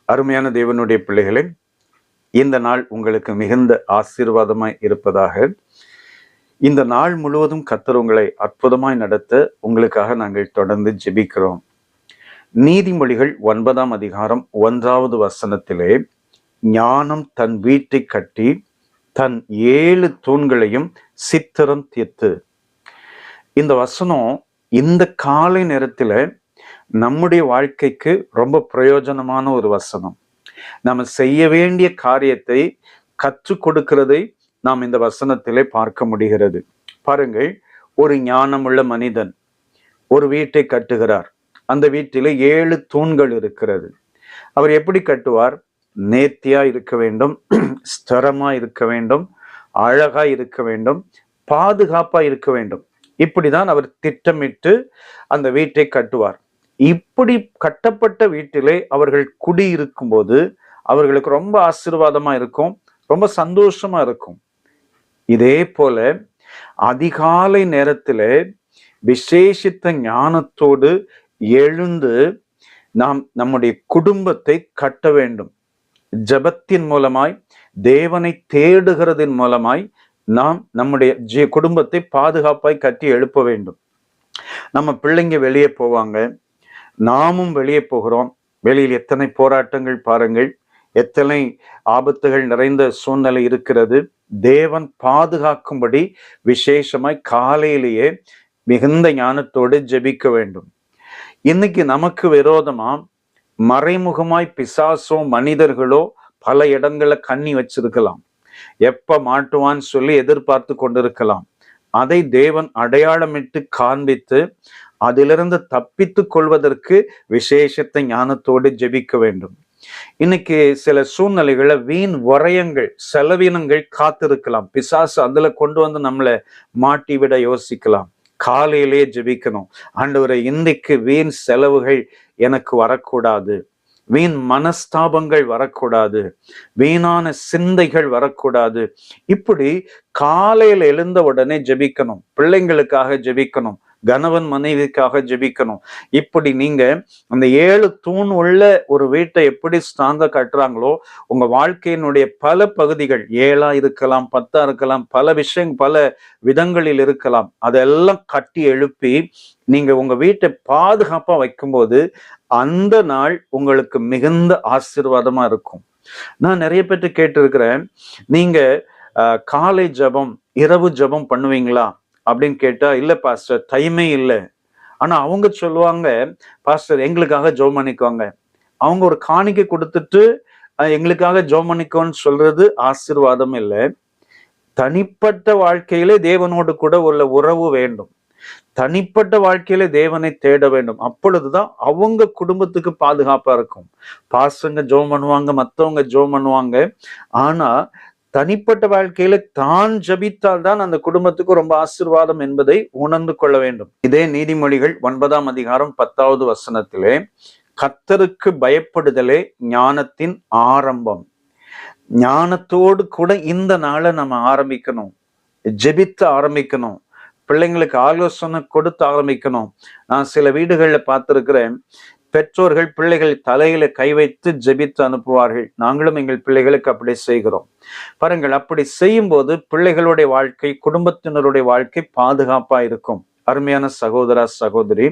அருமையான தேவனுடைய பிள்ளைகளே, இந்த நாள் உங்களுக்கு மிகுந்த ஆசீர்வாதமாய் இருப்பதாக. இந்த நாள் முழுவதும் கர்த்தர் உங்களை அற்புதமாய் நடத்த உங்களுக்காக நாங்கள் தொடர்ந்து ஜெபிக்கிறோம். நீதிமொழிகள் 9ஆம் அதிகாரம் 1வது வசனத்திலே, ஞானம் தன் வீட்டை கட்டி தன் 7 தூண்களையும் சித்திரம் தீர்த்து. இந்த வசனம் இந்த காலை நேரத்தில் நம்முடைய வாழ்க்கைக்கு ரொம்ப பிரயோஜனமான ஒரு வசனம். நம்ம செய்ய வேண்டிய காரியத்தை கற்றுக் கொடுக்கிறதை நாம் இந்த வசனத்திலே பார்க்க முடிகிறது. பாருங்கள், ஒரு ஞானமுள்ள மனிதன் ஒரு வீட்டை கட்டுகிறார். அந்த வீட்டிலே 7 தூண்கள் இருக்கிறது. அவர் எப்படி கட்டுவார்? நேர்த்தியா இருக்க வேண்டும், ஸ்திரமா இருக்க வேண்டும், அழகா இருக்க வேண்டும், பாதுகாப்பா இருக்க வேண்டும். இப்படிதான் அவர் திட்டமிட்டு அந்த வீட்டை கட்டுவார். இப்படி கட்டப்பட்ட வீட்டிலே அவர்கள் குடியிருக்கும் போது அவர்களுக்கு ரொம்ப ஆசீர்வாதமா இருக்கும், ரொம்ப சந்தோஷமா இருக்கும். இதே போல அதிகாலை நேரத்திலே விசேஷித்த ஞானத்தோடு எழுந்து நாம் நம்முடைய குடும்பத்தை கட்ட வேண்டும். ஜெபத்தின் மூலமாய், தேவனை தேடுகிறதின் மூலமாய் நாம் நம்முடைய குடும்பத்தை பாதுகாப்பாய் கட்டி எழுப்ப வேண்டும். நம்ம பிள்ளைங்க வெளியே போவாங்க, நாமும் வெளியே போகிறோம். வெளியில் எத்தனை போராட்டங்கள் பாருங்கள், எத்தனை ஆபத்துகள் நிறைந்த சூழ்நிலை இருக்கிறது. தேவன் பாதுகாக்கும்படி விசேஷமாய் காலையிலேயே மிகுந்த ஞானத்தோடு ஜெபிக்க வேண்டும். இன்னைக்கு நமக்கு விரோதமா மறைமுகமாய் பிசாசோ மனிதர்களோ பல இடங்கள்ல கண்ணி வச்சிருக்கலாம். எப்ப மாட்டுவான்னு சொல்லி எதிர்பார்த்து கொண்டிருக்கலாம். அதை தேவன் அடையாளமிட்டு காண்பித்து அதிலிருந்து தப்பித்துக் கொள்வதற்கு விசேஷத்தை ஞானத்தோடு ஜெபிக்க வேண்டும். இன்னைக்கு சில சூழ்நிலைகளை வீண் வரையங்கள், செலவினங்கள் காத்திருக்கலாம். பிசாசு அதுல கொண்டு வந்து நம்மளை மாட்டி விட யோசிக்கலாம். காலையிலேயே ஜெபிக்கணும். ஆண்டவரே, இன்றைக்கு வீண் செலவுகள் எனக்கு வரக்கூடாது, வீண் மனஸ்தாபங்கள் வரக்கூடாது, வீணான சிந்தைகள் வரக்கூடாது. இப்படி காலையில எழுந்த உடனே ஜெபிக்கணும். பிள்ளைங்களுக்காக ஜெபிக்கணும், கணவன் மனைவிக்காக ஜெபிக்கணும். இப்படி நீங்க அந்த 7 தூண் உள்ள ஒரு வீட்டை எப்படி ஸ்ட்ராங்கா கட்டுறாங்களோ, உங்க வாழ்க்கையினுடைய பல பகுதிகள் 7ஆ இருக்கலாம், 10ஆ இருக்கலாம், பல விஷயங்கள் பல விதங்களில் இருக்கலாம். அதெல்லாம் கட்டி எழுப்பி நீங்க உங்க வீட்டை பாதுகாப்பா வைக்கும்போது அந்த நாள் உங்களுக்கு மிகுந்த ஆசீர்வாதமா இருக்கும். நான் நிறைய பேர்ட்டு கேட்டிருக்கிறேன், நீங்க காலை ஜபம் இரவு ஜபம் பண்ணுவீங்களா அப்படின்னு கேட்டா, இல்ல பாஸ்டர், டைமே இல்லை. ஆனா அவங்க சொல்லுவாங்க, பாஸ்டர் எங்களுக்காக ஜெபம் பண்ணிக்குவாங்க. அவங்க ஒரு காணிக்கை கொடுத்துட்டு எங்களுக்காக ஜெபம் பண்ணிக்கோன்னு சொல்றது ஆசீர்வாதம் இல்லை. தனிப்பட்ட வாழ்க்கையிலே தேவனோடு கூட உள்ள உறவு வேண்டும். தனிப்பட்ட வாழ்க்கையில தேவனை தேட வேண்டும். அப்பொழுதுதான் அவங்க குடும்பத்துக்கு பாதுகாப்பா இருக்கும். பாசங்க ஜெபம் பண்ணுவாங்க, மற்றவங்க ஜெபம் பண்ணுவாங்க. ஆனா தனிப்பட்ட வாழ்க்கையில தான் ஜபித்தால் தான் அந்த குடும்பத்துக்கு ரொம்ப ஆசீர்வாதம் என்பதை உணர்ந்து கொள்ள வேண்டும். இதே நீதிமொழிகள் 9ஆம் அதிகாரம் 10வது வசனத்திலே, கர்த்தருக்கு பயப்படுதலே ஞானத்தின் ஆரம்பம். ஞானத்தோடு கூட இந்த நாளை நம்ம ஆரம்பிக்கணும், ஜெபித்து ஆரம்பிக்கணும், பிள்ளைங்களுக்கு ஆலோசனை கொடுத்து ஆரம்பிக்கணும். நான் சில வீடுகள்ல பார்த்திருக்கிறேன், பெற்றோர்கள் பிள்ளைகள் தலையில கை வைத்து ஜெபித்து அனுப்புவார்கள். நாங்களும் எங்கள் பிள்ளைகளுக்கு அப்படி செய்கிறோம். பாருங்கள், அப்படி செய்யும் போது பிள்ளைகளுடைய வாழ்க்கை, குடும்பத்தினருடைய வாழ்க்கை பாதுகாப்பா இருக்கும். அருமையான சகோதரா சகோதரி,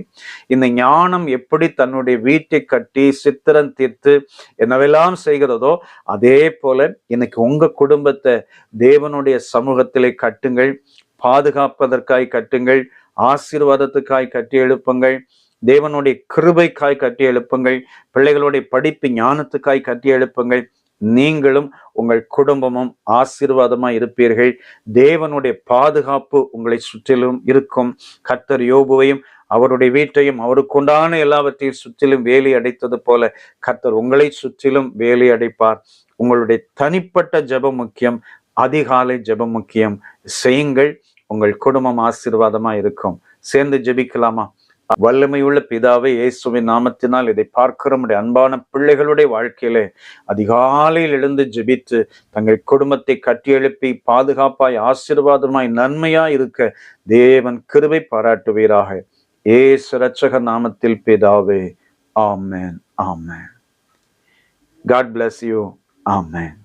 இந்த ஞானம் எப்படி தன்னுடைய வீட்டை கட்டி சித்திரம் தீர்த்து என்னவெல்லாம் செய்கிறதோ, அதே போல இன்னைக்கு உங்க குடும்பத்தை தேவனுடைய சமூகத்திலே கட்டுங்கள், பாதுகாப்பதற்காய் கட்டுங்கள், ஆசீர்வாதத்துக்காய் கட்டி எழுப்புங்கள், தேவனுடைய கிருபைக்காய் கட்டி எழுப்புங்கள், பிள்ளைகளுடைய படிப்பு ஞானத்துக்காய் கட்டி எழுப்புங்கள். நீங்களும் உங்கள் குடும்பமும் ஆசீர்வாதமாய் இருப்பீர்கள். தேவனுடைய பாதுகாப்பு உங்களை சுற்றிலும் இருக்கும். கர்த்தர் யோபுவையும் அவருடைய வீட்டையும் அவருக்குண்டான எல்லாவற்றையும் சுற்றிலும் வேலி அடைத்தது போல கர்த்தர் உங்களை சுற்றிலும் வேலி அடைப்பார். உங்களுடைய தனிப்பட்ட ஜெபம் முக்கியம், அதிகாலை ஜெபம் முக்கியம். செய்யுங்கள், உங்கள் குடும்பம் ஆசீர்வாதமா இருக்கும். சேர்ந்து ஜெபிக்கலாமா? வல்லமையுள்ள பிதாவே, இயேசுவின் நாமத்தினால் இதை பார்க்கிற அன்பான பிள்ளைகளுடைய வாழ்க்கையிலே அதிகாலையில் எழுந்து ஜெபித்து தங்கள் குடும்பத்தை கட்டியெழுப்பி பாதுகாப்பாய் ஆசீர்வாதமாய் நன்மையாய் இருக்க தேவன் கிருபை பாராட்டுவீராக. இயேசு இரட்சகர் நாமத்தில் பிதாவே, ஆமென், ஆமென். God bless you. Amen.